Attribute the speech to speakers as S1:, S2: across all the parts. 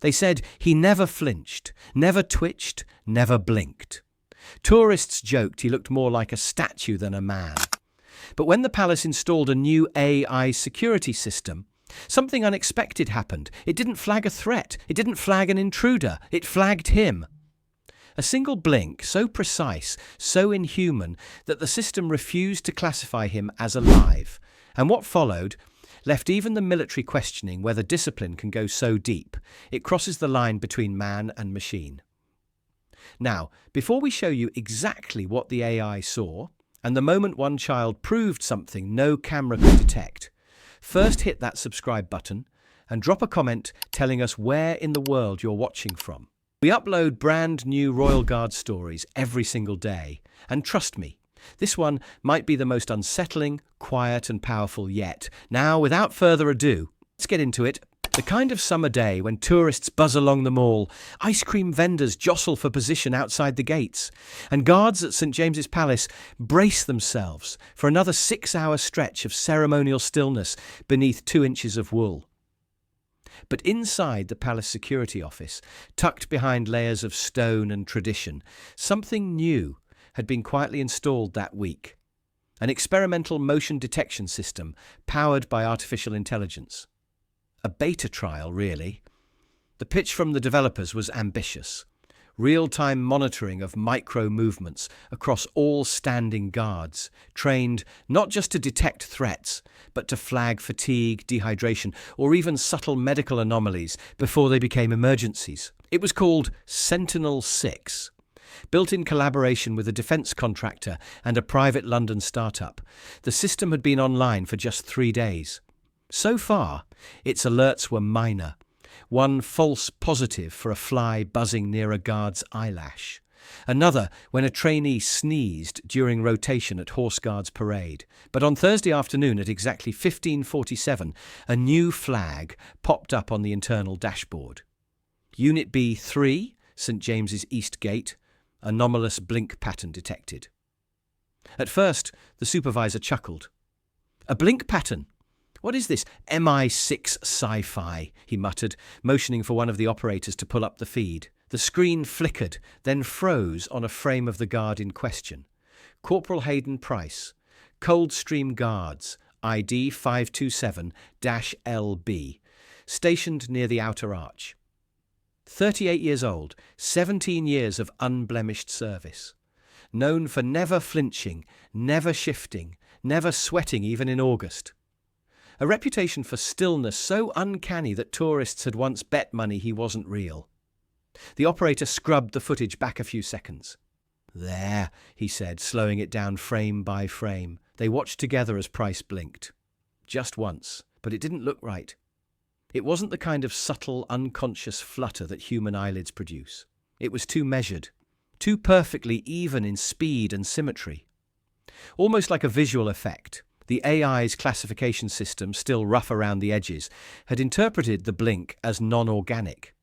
S1: They said he never flinched, never twitched, never blinked. Tourists joked he looked more like a statue than a man. But when the palace installed a new AI security system, something unexpected happened. It didn't flag a threat. It didn't flag an intruder. It flagged him. A single blink, so precise, so inhuman, that the system refused to classify him as alive. And what followed left even the military questioning whether discipline can go so deep. It crosses the line between man and machine. Now, before we show you exactly what the AI saw, and the moment one child proved something no camera could detect, first hit that subscribe button and drop a comment telling us where in the world you're watching from. We upload brand new Royal Guard stories every single day, and trust me, this one might be the most unsettling, quiet and powerful yet. Now, without further ado, let's get into it. The kind of summer day when tourists buzz along the mall, ice cream vendors jostle for position outside the gates, and guards at St. James's Palace brace themselves for another 6-hour stretch of ceremonial stillness beneath 2 inches of wool. But inside the palace security office, tucked behind layers of stone and tradition, something new had been quietly installed that week. An experimental motion detection system powered by artificial intelligence. A beta trial, really. The pitch from the developers was ambitious. Real-time monitoring of micro-movements across all standing guards, trained not just to detect threats, but to flag fatigue, dehydration, or even subtle medical anomalies before they became emergencies. It was called Sentinel VI. Built in collaboration with a defence contractor and a private London startup, the system had been online for just 3 days. So far, its alerts were minor. One false positive for a fly buzzing near a guard's eyelash. Another when a trainee sneezed during rotation at Horse Guards Parade. But on Thursday afternoon at exactly 15:47, a new flag popped up on the internal dashboard. Unit B3, St. James's East Gate, anomalous blink pattern detected. At first, the supervisor chuckled. "A blink pattern? What is this MI6 sci-fi?" he muttered, motioning for one of the operators to pull up the feed. The screen flickered, then froze on a frame of the guard in question. Corporal Hayden Price, Coldstream Guards, ID 527-LB, stationed near the outer arch. 38 years old, 17 years of unblemished service. Known for never flinching, never shifting, never sweating even in August. A reputation for stillness so uncanny that tourists had once bet money he wasn't real. The operator scrubbed the footage back a few seconds. "There," he said, slowing it down frame by frame. They watched together as Price blinked. Just once, but it didn't look right. It wasn't the kind of subtle, unconscious flutter that human eyelids produce. It was too measured, too perfectly even in speed and symmetry. Almost like a visual effect. The AI's classification system, still rough around the edges, had interpreted the blink as non-organic.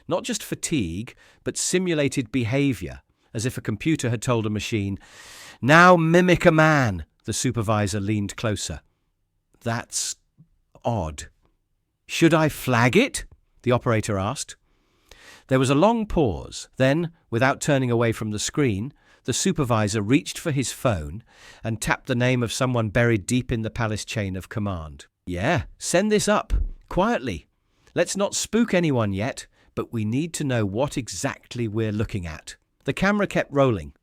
S1: Not just fatigue, but simulated behavior, as if a computer had told a machine, "Now mimic a man." The supervisor leaned closer. "That's odd." "Should I flag it?" the operator asked. There was a long pause. Then, without turning away from the screen, the supervisor reached for his phone and tapped the name of someone buried deep in the palace chain of command. "Yeah, send this up, quietly. Let's not spook anyone yet, but we need to know what exactly we're looking at." The camera kept rolling.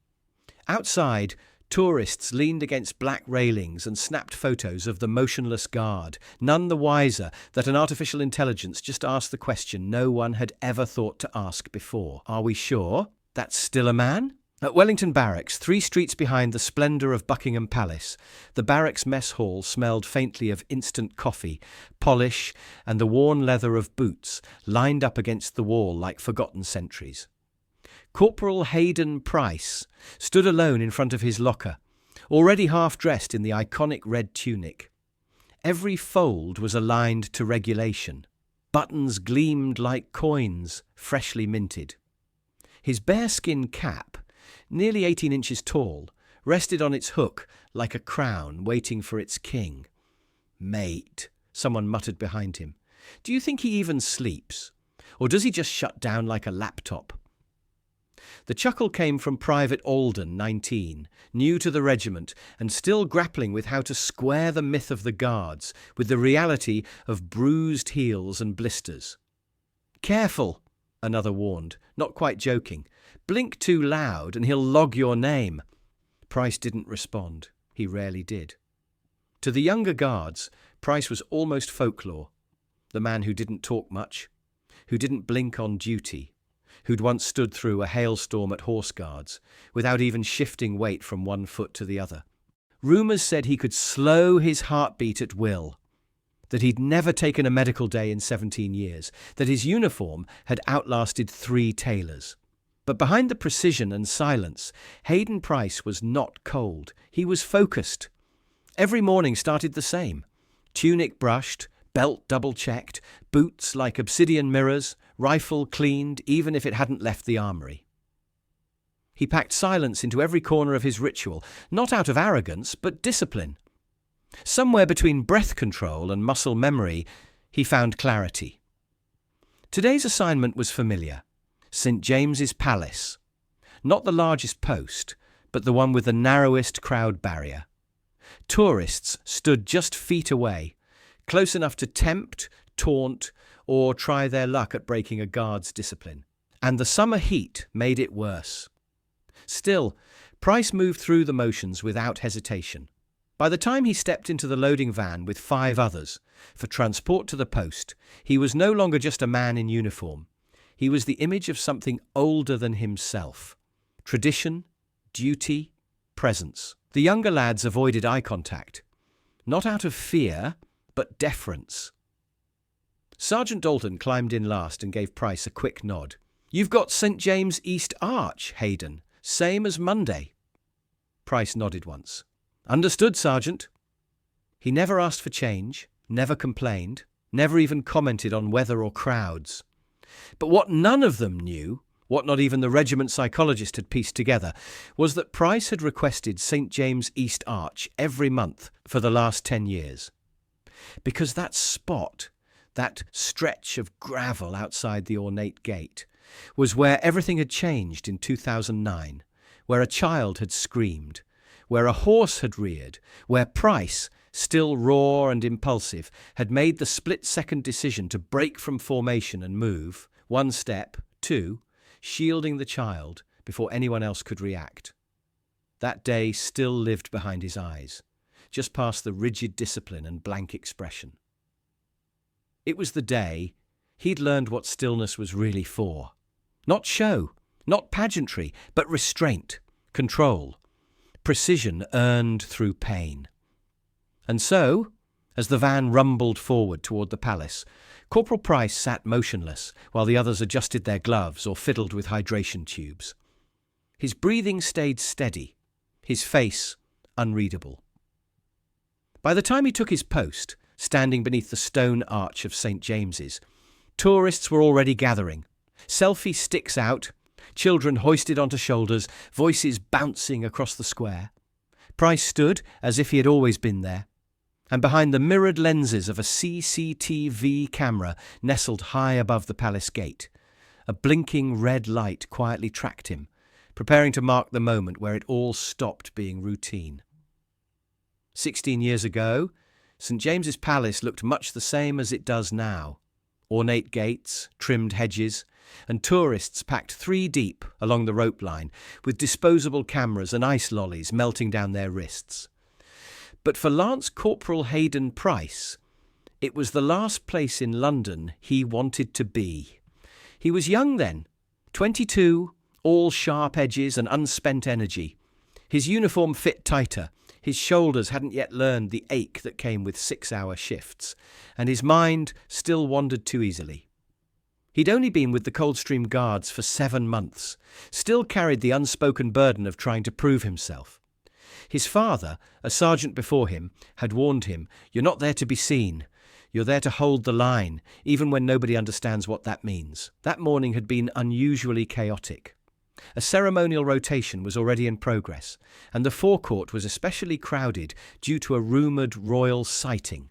S1: Outside, tourists leaned against black railings and snapped photos of the motionless guard, none the wiser that an artificial intelligence just asked the question no one had ever thought to ask before. "Are we sure that's still a man?" At Wellington Barracks, 3 streets behind the splendour of Buckingham Palace, the barracks mess hall smelled faintly of instant coffee, polish, and the worn leather of boots lined up against the wall like forgotten sentries. Corporal Hayden Price stood alone in front of his locker, already half-dressed in the iconic red tunic. Every fold was aligned to regulation. Buttons gleamed like coins, freshly minted. His bearskin cap, nearly 18 inches tall, rested on its hook like a crown waiting for its king. "Mate," someone muttered behind him. "Do you think he even sleeps? Or does he just shut down like a laptop? The chuckle came from Private Alden, 19, new to the regiment and still grappling with how to square the myth of the Guards with the reality of bruised heels and blisters. "Careful," another warned, not quite joking. "Blink too loud and he'll log your name." Price didn't respond. He rarely did. To the younger Guards, Price was almost folklore. The man who didn't talk much, who didn't blink on duty, who'd once stood through a hailstorm at Horse Guards without even shifting weight from one foot to the other. Rumours said he could slow his heartbeat at will, that he'd never taken a medical day in 17 years, that his uniform had outlasted 3 tailors. But behind the precision and silence, Hayden Price was not cold. He was focused. Every morning started the same. Tunic brushed, belt double-checked, boots like obsidian mirrors, rifle cleaned even if it hadn't left the armory. He packed silence into every corner of his ritual, not out of arrogance, but discipline. Somewhere between breath control and muscle memory, he found clarity. Today's assignment was familiar. St. James's Palace. Not the largest post, but the one with the narrowest crowd barrier. Tourists stood just feet away, close enough to tempt, taunt, or try their luck at breaking a guard's discipline. And the summer heat made it worse. Still, Price moved through the motions without hesitation. By the time he stepped into the loading van with 5 others for transport to the post, he was no longer just a man in uniform. He was the image of something older than himself. Tradition, duty, presence. The younger lads avoided eye contact, not out of fear, but deference. Sergeant Dalton climbed in last and gave Price a quick nod. "You've got St. James East Arch, Hayden. Same as Monday." Price nodded once. "Understood, Sergeant." He never asked for change, never complained, never even commented on weather or crowds. But what none of them knew, what not even the regiment psychologist had pieced together, was that Price had requested St. James East Arch every month for the last 10 years. Because that spot, that stretch of gravel outside the ornate gate, was where everything had changed in 2009, where a child had screamed, where a horse had reared, where Price, still raw and impulsive, had made the split-second decision to break from formation and move, 1 step, 2, shielding the child before anyone else could react. That day still lived behind his eyes, just past the rigid discipline and blank expression. It was the day he'd learned what stillness was really for. Not show, not pageantry, but restraint, control, precision earned through pain. And so, as the van rumbled forward toward the palace, Corporal Price sat motionless while the others adjusted their gloves or fiddled with hydration tubes. His breathing stayed steady, his face unreadable. By the time he took his post, standing beneath the stone arch of St. James's, tourists were already gathering. Selfie sticks out, children hoisted onto shoulders, voices bouncing across the square. Price stood as if he had always been there, and behind the mirrored lenses of a CCTV camera nestled high above the palace gate, a blinking red light quietly tracked him, preparing to mark the moment where it all stopped being routine. 16 years ago, St. James's Palace looked much the same as it does now. Ornate gates, trimmed hedges, and tourists packed 3 deep along the rope line, with disposable cameras and ice lollies melting down their wrists. But for Lance Corporal Hayden Price, it was the last place in London he wanted to be. He was young then, 22, all sharp edges and unspent energy. His uniform fit tighter, his shoulders hadn't yet learned the ache that came with 6-hour shifts, and his mind still wandered too easily. He'd only been with the Coldstream Guards for 7 months, still carried the unspoken burden of trying to prove himself. His father, a sergeant before him, had warned him, "You're not there to be seen. You're there to hold the line, even when nobody understands what that means." That morning had been unusually chaotic. A ceremonial rotation was already in progress, and the forecourt was especially crowded due to a rumoured royal sighting.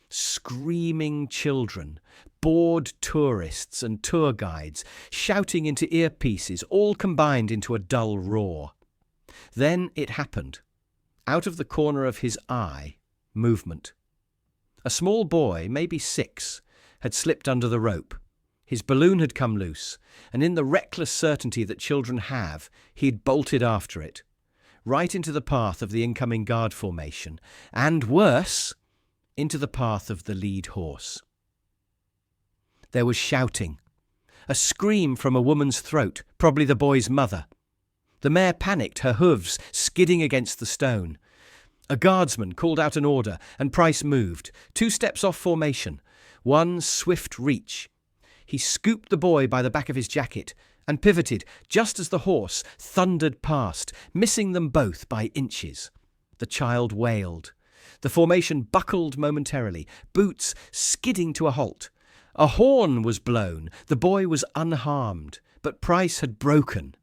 S1: Screaming children, bored tourists and tour guides shouting into earpieces, all combined into a dull roar. Then it happened. Out of the corner of his eye, movement. A small boy, maybe 6, had slipped under the rope. His balloon had come loose, and in the reckless certainty that children have, he'd bolted after it, right into the path of the incoming guard formation, and worse, into the path of the lead horse. There was shouting, a scream from a woman's throat, probably the boy's mother. The mare panicked, her hooves skidding against the stone. A guardsman called out an order, and Price moved, 2 steps off formation, one swift reach. He scooped the boy by the back of his jacket and pivoted just as the horse thundered past, missing them both by inches. The child wailed. The formation buckled momentarily, boots skidding to a halt. A horn was blown. The boy was unharmed, but Price had broken.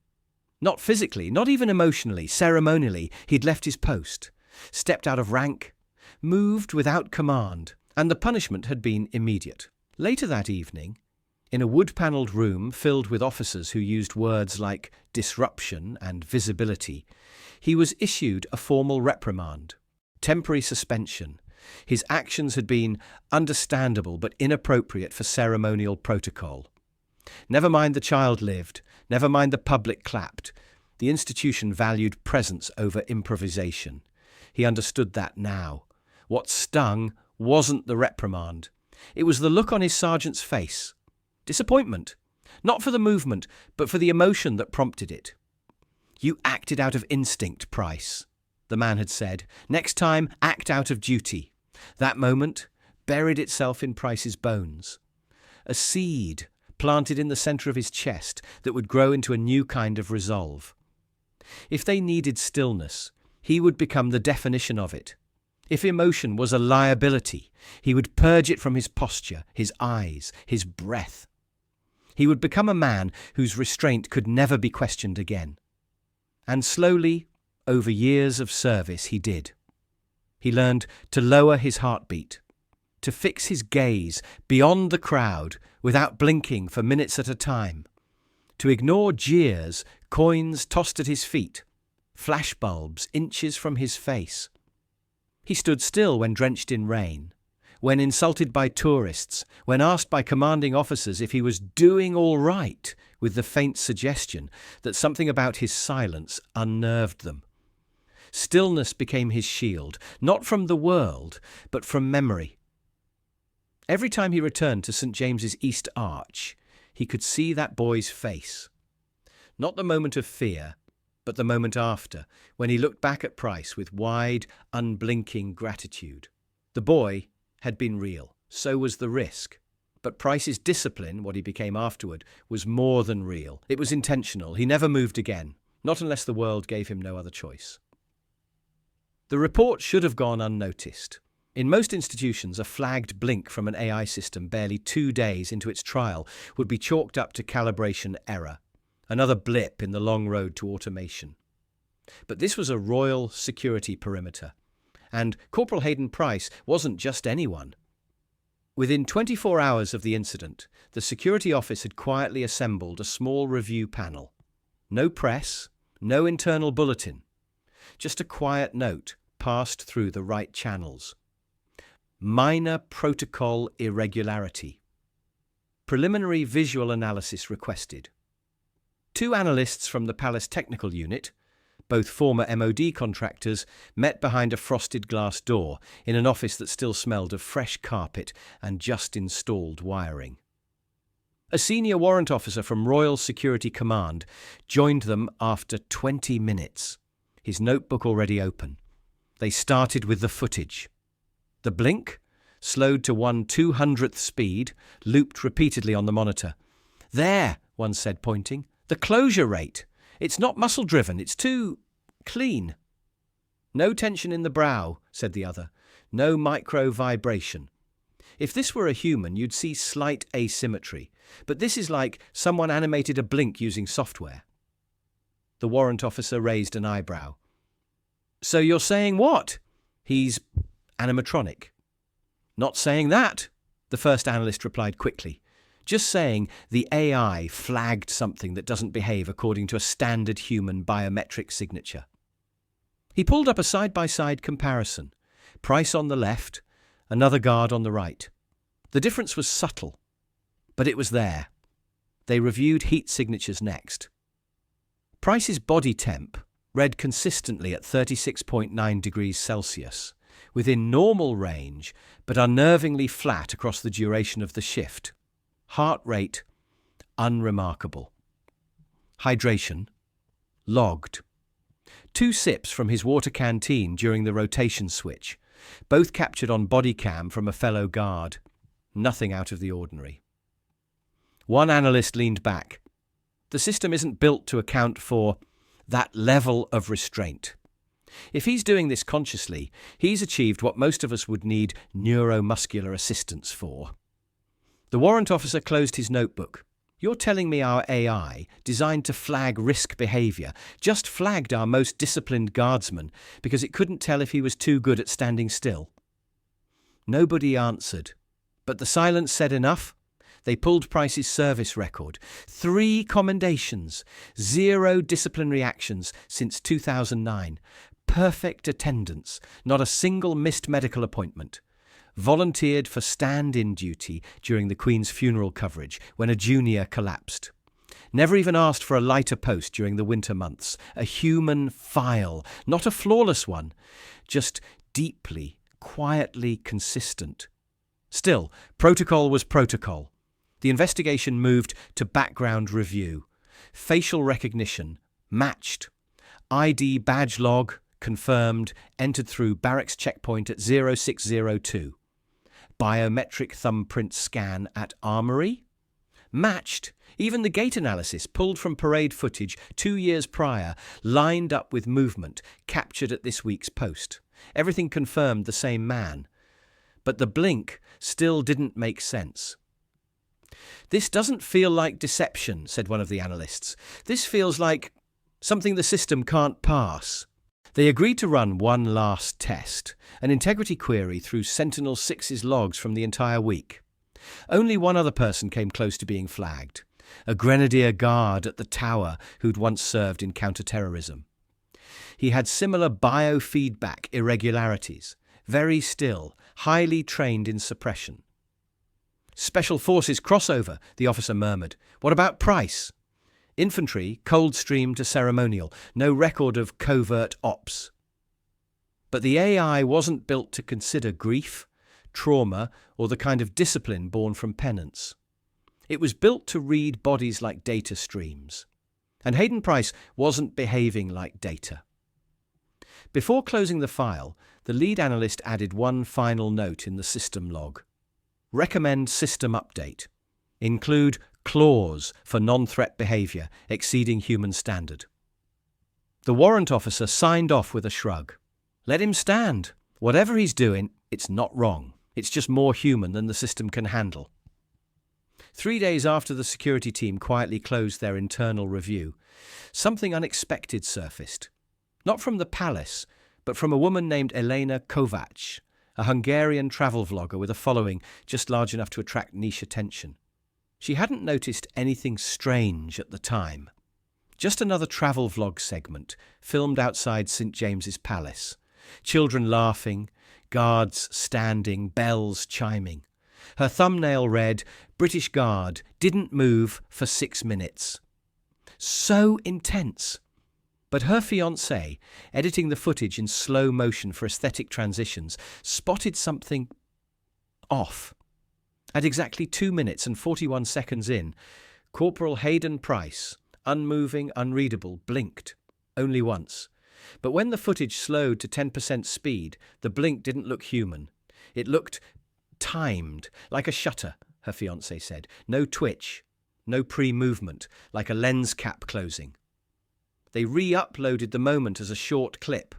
S1: Not physically, not even emotionally, ceremonially, he'd left his post, stepped out of rank, moved without command, and the punishment had been immediate. Later that evening, in a wood-panelled room filled with officers who used words like disruption and visibility, he was issued a formal reprimand, temporary suspension. His actions had been understandable but inappropriate for ceremonial protocol. Never mind the child lived, never mind the public clapped. The institution valued presence over improvisation. He understood that now. What stung wasn't the reprimand. It was the look on his sergeant's face. Disappointment. Not for the movement, but for the emotion that prompted it. "You acted out of instinct, Price," the man had said. "Next time, act out of duty." That moment buried itself in Price's bones. A seed planted in the centre of his chest that would grow into a new kind of resolve. If they needed stillness, he would become the definition of it. If emotion was a liability, he would purge it from his posture, his eyes, his breath. He would become a man whose restraint could never be questioned again. And slowly, over years of service, he did. He learned to lower his heartbeat, to fix his gaze beyond the crowd without blinking for minutes at a time, to ignore jeers, coins tossed at his feet, flashbulbs inches from his face. He stood still when drenched in rain, when insulted by tourists, when asked by commanding officers if he was doing all right, with the faint suggestion that something about his silence unnerved them. Stillness became his shield, not from the world, but from memory. Every time he returned to St. James's East Arch, he could see that boy's face. Not the moment of fear, but the moment after, when he looked back at Price with wide, unblinking gratitude. The boy had been real, so was the risk. But Price's discipline, what he became afterward, was more than real. It was intentional. He never moved again, not unless the world gave him no other choice. The report should have gone unnoticed. In most institutions, a flagged blink from an AI system barely 2 days into its trial would be chalked up to calibration error, another blip in the long road to automation. But this was a royal security perimeter, and Corporal Hayden Price wasn't just anyone. Within 24 hours of the incident, the security office had quietly assembled a small review panel. No press, no internal bulletin, just a quiet note passed through the right channels. Minor protocol irregularity. Preliminary visual analysis requested. 2 analysts from the Palace Technical Unit, both former MOD contractors, met behind a frosted glass door in an office that still smelled of fresh carpet and just installed wiring. A senior warrant officer from Royal Security Command joined them after 20 minutes, his notebook already open. They started with the footage. The blink, slowed to 1/200th speed, looped repeatedly on the monitor. "There," one said, pointing. "The closure rate. It's not muscle-driven, it's too clean." "No tension in the brow," said the other. "No micro-vibration. If this were a human, you'd see slight asymmetry. But this is like someone animated a blink using software." The warrant officer raised an eyebrow. "So you're saying what?" "He's animatronic." "Not saying that," the the first analyst replied quickly. Just saying the AI flagged something that doesn't behave according to a standard human biometric signature. He pulled up a side-by-side comparison. Price on the left, another guard on the right. The difference was subtle, but it was there. They reviewed heat signatures next. Price's body temp read consistently at 36.9 degrees Celsius, within normal range, but unnervingly flat across the duration of the shift. Heart rate, unremarkable. Hydration, logged. 2 sips from his water canteen during the rotation switch, both captured on body cam from a fellow guard. Nothing out of the ordinary. One analyst leaned back. The system isn't built to account for that level of restraint. If he's doing this consciously, he's achieved what most of us would need neuromuscular assistance for. The warrant officer closed his notebook. You're telling me our AI, designed to flag risk behavior, just flagged our most disciplined guardsman because it couldn't tell if he was too good at standing still? Nobody answered, but the silence said enough. They pulled Price's service record. 3 commendations, 0 disciplinary actions since 2009. Perfect attendance, not a single missed medical appointment. Volunteered for stand-in duty during the Queen's funeral coverage when a junior collapsed. Never even asked for a lighter post during the winter months. A human file, not a flawless one, just deeply, quietly consistent. Still, protocol was protocol. The investigation moved to background review. Facial recognition, matched. ID badge log, confirmed, entered through barracks checkpoint at 0602. Biometric thumbprint scan at armory? Matched. Even the gait analysis, pulled from parade footage 2 years prior, lined up with movement captured at this week's post. Everything confirmed the same man. But the blink still didn't make sense. This doesn't feel like deception, said one of the analysts. This feels like something the system can't pass. They agreed to run one last test, an integrity query through Sentinel VI's logs from the entire week. Only one other person came close to being flagged, a grenadier guard at the tower who'd once served in counter-terrorism. He had similar biofeedback irregularities, very still, highly trained in suppression. Special Forces crossover, the officer murmured. What about Price? Infantry, cold-stream to ceremonial, no record of covert ops. But the AI wasn't built to consider grief, trauma, or the kind of discipline born from penance. It was built to read bodies like data streams. And Hayden Price wasn't behaving like data. Before closing the file, the lead analyst added one final note in the system log. Recommend system update. Include clause for non-threat behavior exceeding human standard. The warrant officer signed off with a shrug. Let him stand. Whatever he's doing, it's not wrong. It's just more human than the system can handle. 3 days after the security team quietly closed their internal review, something unexpected surfaced. Not from the palace, but from a woman named Elena Kovac, a Hungarian travel vlogger with a following just large enough to attract niche attention. She hadn't noticed anything strange at the time. Just another travel vlog segment, filmed outside St. James's Palace. Children laughing, guards standing, bells chiming. Her thumbnail read, British Guard didn't move for 6 minutes. So intense. But her fiancé, editing the footage in slow motion for aesthetic transitions, spotted something off. At exactly 2 minutes and 41 seconds in, Corporal Hayden Price, unmoving, unreadable, blinked. Only once. But when the footage slowed to 10% speed, the blink didn't look human. It looked timed, like a shutter, her fiancé said. No twitch, no pre-movement, like a lens cap closing. They re-uploaded the moment as a short clip.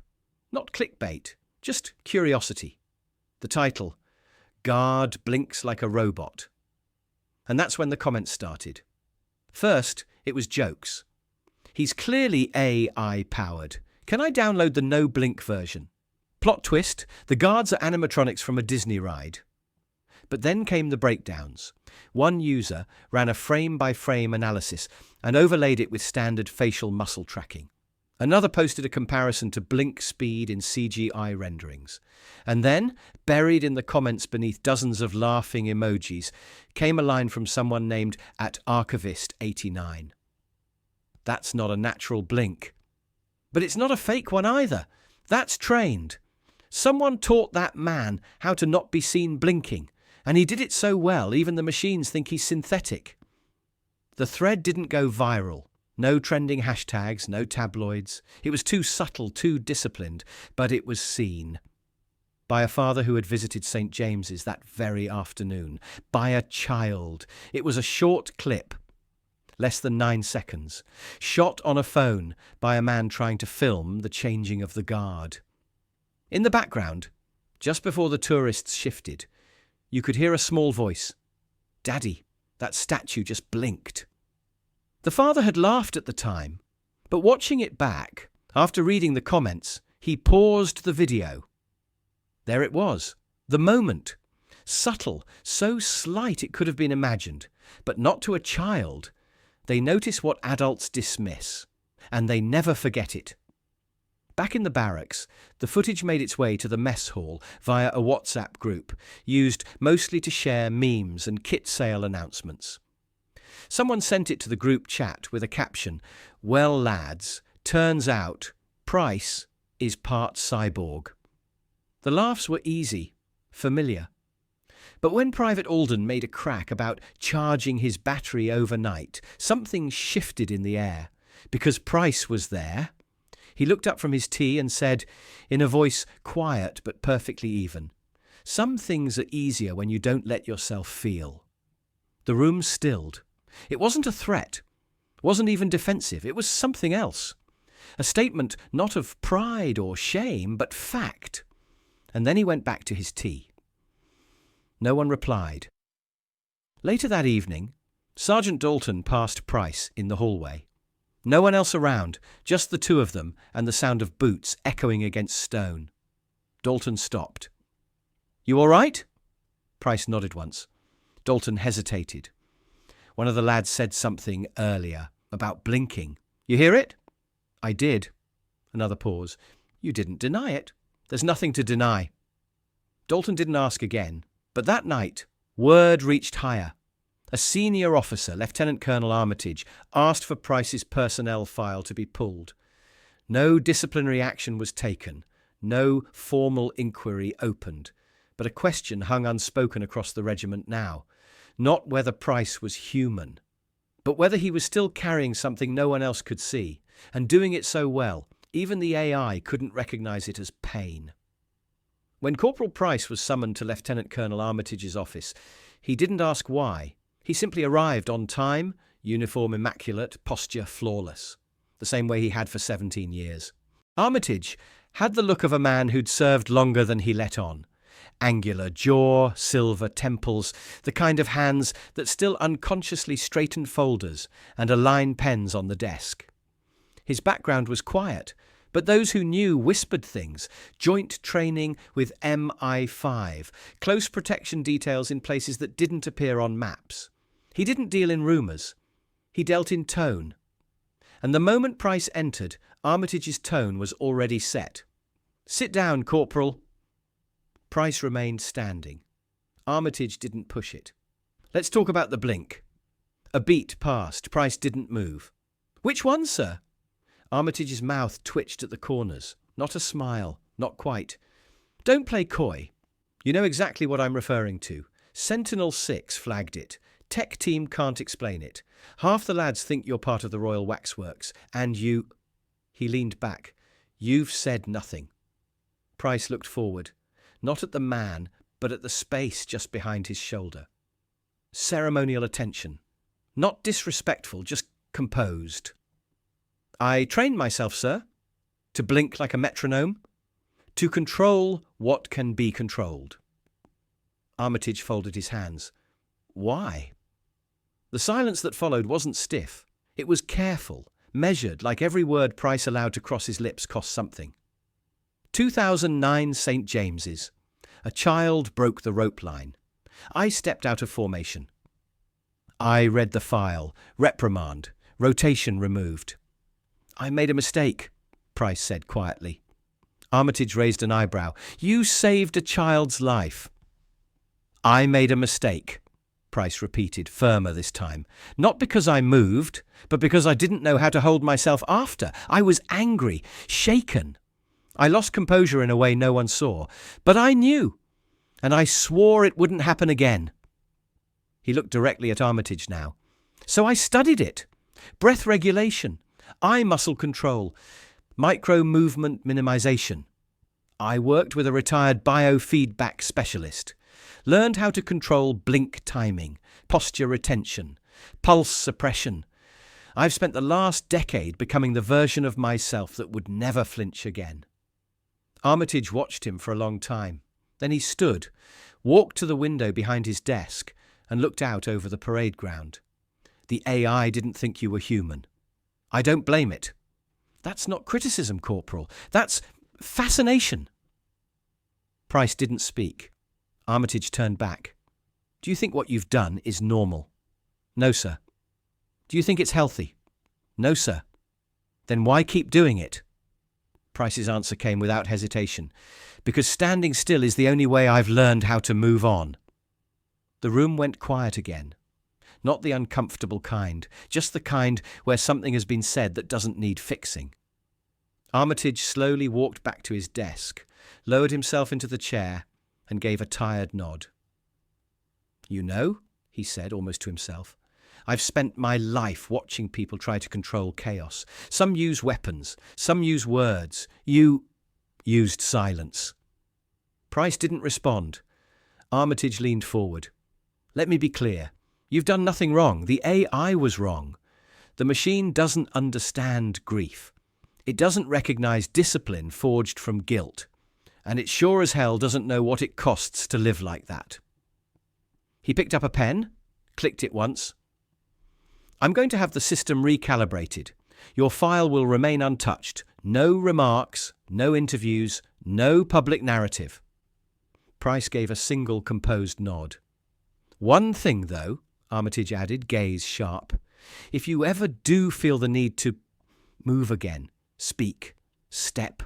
S1: Not clickbait, just curiosity. The title, Guard Blinks Like a Robot. And that's when the comments started. First, it was jokes. He's clearly AI-powered. Can I download the no-blink version? Plot twist, the guards are animatronics from a Disney ride. But then came the breakdowns. One user ran a frame-by-frame analysis and overlaid it with standard facial muscle tracking. Another posted a comparison to blink speed in CGI renderings. And then, buried in the comments beneath dozens of laughing emojis, came a line from someone named @Archivist89. That's not a natural blink. But it's not a fake one either. That's trained. Someone taught that man how to not be seen blinking, and he did it so well even the machines think he's synthetic. The thread didn't go viral. No trending hashtags, no tabloids. It was too subtle, too disciplined, but it was seen. By a father who had visited St. James's that very afternoon. By a child. It was a short clip, less than 9 seconds, shot on a phone by a man trying to film the changing of the guard. In the background, just before the tourists shifted, you could hear a small voice. "Daddy, that statue just blinked." The father had laughed at the time, but watching it back, after reading the comments, he paused the video. There it was, the moment. Subtle, so slight it could have been imagined, but not to a child. They notice what adults dismiss, and they never forget it. Back in the barracks, the footage made its way to the mess hall via a WhatsApp group, used mostly to share memes and kit sale announcements. Someone sent it to the group chat with a caption, "Well, lads, turns out Price is part cyborg." The laughs were easy, familiar. But when Private Alden made a crack about charging his battery overnight, something shifted in the air. Because Price was there, he looked up from his tea and said, in a voice quiet but perfectly even, "Some things are easier when you don't let yourself feel." The room stilled. It wasn't a threat, wasn't even defensive, it was something else. A statement not of pride or shame, but fact. And then he went back to his tea. No one replied. Later that evening, Sergeant Dalton passed Price in the hallway. No one else around, just the two of them and the sound of boots echoing against stone. Dalton stopped. "You all right?" Price nodded once. Dalton hesitated. One of the lads said something earlier about blinking. "You hear it?" "I did." Another pause. "You didn't deny it." "There's nothing to deny." Dalton didn't ask again, but that night, word reached higher. A senior officer, Lieutenant Colonel Armitage, asked for Price's personnel file to be pulled. No disciplinary action was taken, no formal inquiry opened, but a question hung unspoken across the regiment now. Not whether Price was human, but whether he was still carrying something no one else could see, and doing it so well, even the AI couldn't recognize it as pain. When Corporal Price was summoned to Lieutenant Colonel Armitage's office, he didn't ask why. He simply arrived on time, uniform immaculate, posture flawless, the same way he had for 17 years. Armitage had the look of a man who'd served longer than he let on. Angular jaw, silver temples, the kind of hands that still unconsciously straightened folders and aligned pens on the desk. His background was quiet, but those who knew whispered things. Joint training with MI5, close protection details in places that didn't appear on maps. He didn't deal in rumours. He dealt in tone. And the moment Price entered, Armitage's tone was already set. "Sit down, Corporal." Price remained standing. Armitage didn't push it. "Let's talk about the blink." A beat passed. Price didn't move. "Which one, sir?" Armitage's mouth twitched at the corners. Not a smile. Not quite. "Don't play coy. You know exactly what I'm referring to. Sentinel VI flagged it. Tech team can't explain it. Half the lads think you're part of the Royal Waxworks, and you—" He leaned back. "You've said nothing." Price looked forward. Not at the man, but at the space just behind his shoulder. Ceremonial attention. Not disrespectful, just composed. "I trained myself, sir. To blink like a metronome. To control what can be controlled." Armitage folded his hands. "Why?" The silence that followed wasn't stiff. It was careful, measured, like every word Price allowed to cross his lips cost something. 2009 St. James's. A child broke the rope line. I stepped out of formation. I read the file. Reprimand. Rotation removed. I made a mistake, Price said quietly. Armitage raised an eyebrow. You saved a child's life. I made a mistake, Price repeated, firmer this time. Not because I moved, but because I didn't know how to hold myself after. I was angry, shaken. I lost composure in a way no one saw, but I knew, and I swore it wouldn't happen again. He looked directly at Armitage now. So I studied it. Breath regulation, eye muscle control, micro-movement minimization. I worked with a retired biofeedback specialist. Learned how to control blink timing, posture retention, pulse suppression. I've spent the last decade becoming the version of myself that would never flinch again. Armitage watched him for a long time. Then he stood, walked to the window behind his desk, and looked out over the parade ground. The AI didn't think you were human. I don't blame it. That's not criticism, Corporal. That's fascination. Price didn't speak. Armitage turned back. Do you think what you've done is normal? No, sir. Do you think it's healthy? No, sir. Then why keep doing it? Price's answer came without hesitation. Because standing still is the only way I've learned how to move on. The room went quiet again. Not the uncomfortable kind, just the kind where something has been said that doesn't need fixing. Armitage slowly walked back to his desk, lowered himself into the chair, and gave a tired nod. You know, he said almost to himself, I've spent my life watching people try to control chaos. Some use weapons, some use words. You used silence. Price didn't respond. Armitage leaned forward. Let me be clear. You've done nothing wrong. The AI was wrong. The machine doesn't understand grief. It doesn't recognize discipline forged from guilt. And it sure as hell doesn't know what it costs to live like that. He picked up a pen, clicked it once. I'm going to have the system recalibrated. Your file will remain untouched. No remarks, no interviews, no public narrative. Price gave a single composed nod. One thing, though, Armitage added, gaze sharp. If you ever do feel the need to move again, speak, step,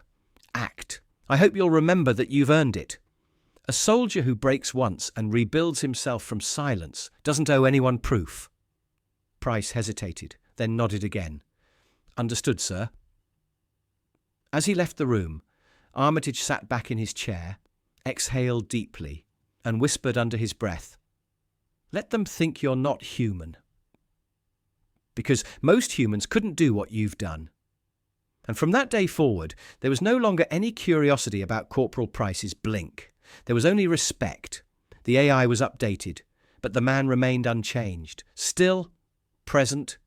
S1: act, I hope you'll remember that you've earned it. A soldier who breaks once and rebuilds himself from silence doesn't owe anyone proof. Price hesitated, then nodded again. Understood, sir. As he left the room, Armitage sat back in his chair, exhaled deeply, and whispered under his breath, Let them think you're not human. Because most humans couldn't do what you've done. And from that day forward, there was no longer any curiosity about Corporal Price's blink. There was only respect. The AI was updated, but the man remained unchanged, still, present,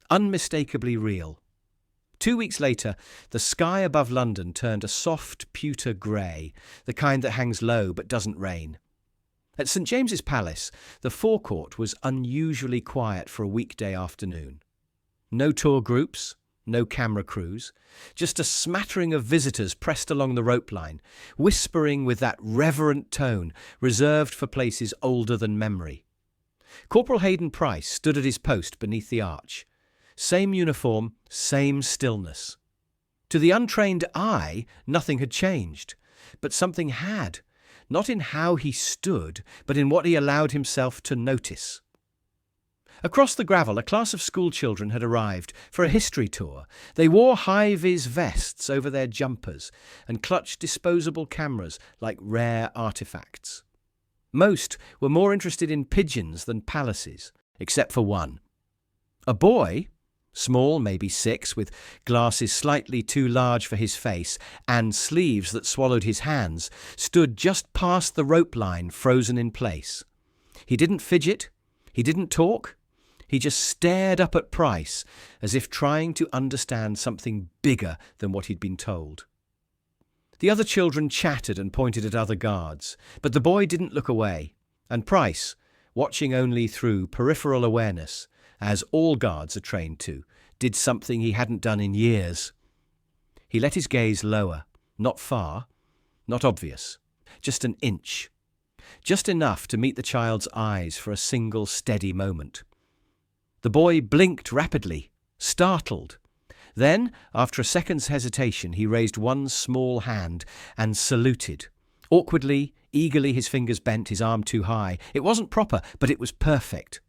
S1: unmistakably real. 2 weeks later, the sky above London turned a soft pewter grey, the kind that hangs low but doesn't rain. At St. James's Palace, the forecourt was unusually quiet for a weekday afternoon. No tour groups, no camera crews, just a smattering of visitors pressed along the rope line, whispering with that reverent tone reserved for places older than memory. Corporal Hayden Price stood at his post beneath the arch. Same uniform, same stillness. To the untrained eye, nothing had changed, but something had, not in how he stood, but in what he allowed himself to notice. Across the gravel, a class of schoolchildren had arrived for a history tour. They wore high-vis vests over their jumpers and clutched disposable cameras like rare artifacts. Most were more interested in pigeons than palaces, except for one. A boy, small, maybe 6, with glasses slightly too large for his face and sleeves that swallowed his hands, stood just past the rope line, frozen in place. He didn't fidget, he didn't talk. He just stared up at Price, as if trying to understand something bigger than what he'd been told. The other children chattered and pointed at other guards, but the boy didn't look away, and Price, watching only through peripheral awareness, as all guards are trained to, did something he hadn't done in years. He let his gaze lower, not far, not obvious, just an inch. just enough to meet the child's eyes for a single steady moment. The boy blinked rapidly, startled. Then, after a second's hesitation, he raised one small hand and saluted. Awkwardly, eagerly, his fingers bent, his arm too high. It wasn't proper, but it was perfect.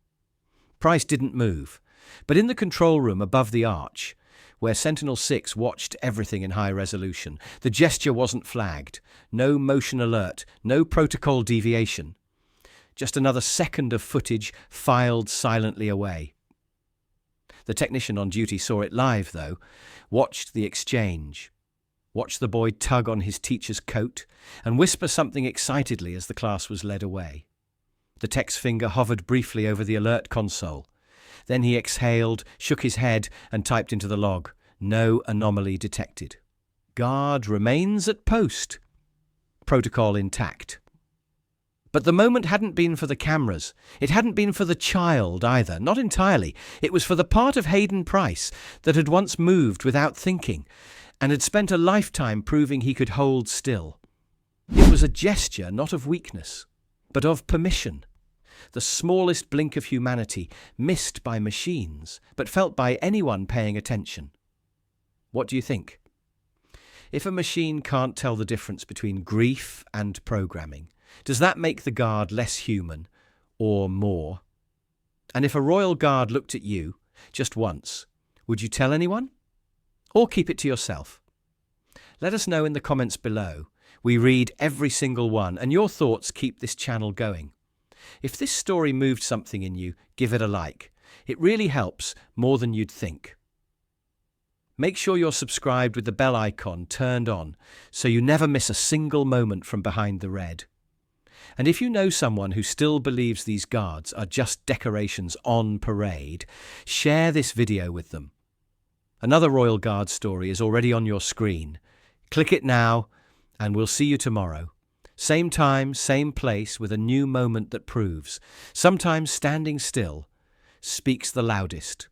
S1: Price didn't move, but in the control room above the arch, where Sentinel VI watched everything in high resolution, the gesture wasn't flagged. No motion alert, no protocol deviation. Just another second of footage filed silently away. The technician on duty saw it live, though, watched the exchange, watched the boy tug on his teacher's coat and whisper something excitedly as the class was led away. The tech's finger hovered briefly over the alert console. Then he exhaled, shook his head, and typed into the log, "No anomaly detected. Guard remains at post. Protocol intact." But the moment hadn't been for the cameras. It hadn't been for the child either, not entirely. It was for the part of Hayden Price that had once moved without thinking and had spent a lifetime proving he could hold still. It was a gesture not of weakness, but of permission. The smallest blink of humanity, missed by machines, but felt by anyone paying attention. What do you think? If a machine can't tell the difference between grief and programming, does that make the guard less human or more? And if a royal guard looked at you just once, would you tell anyone? Or keep it to yourself? Let us know in the comments below. We read every single one, and your thoughts keep this channel going. If this story moved something in you, give it a like. It really helps more than you'd think. Make sure you're subscribed with the bell icon turned on so you never miss a single moment from behind the red. And if you know someone who still believes these guards are just decorations on parade, share this video with them. Another Royal Guard story is already on your screen. Click it now, and we'll see you tomorrow. Same time, same place, with a new moment that proves, sometimes standing still speaks the loudest.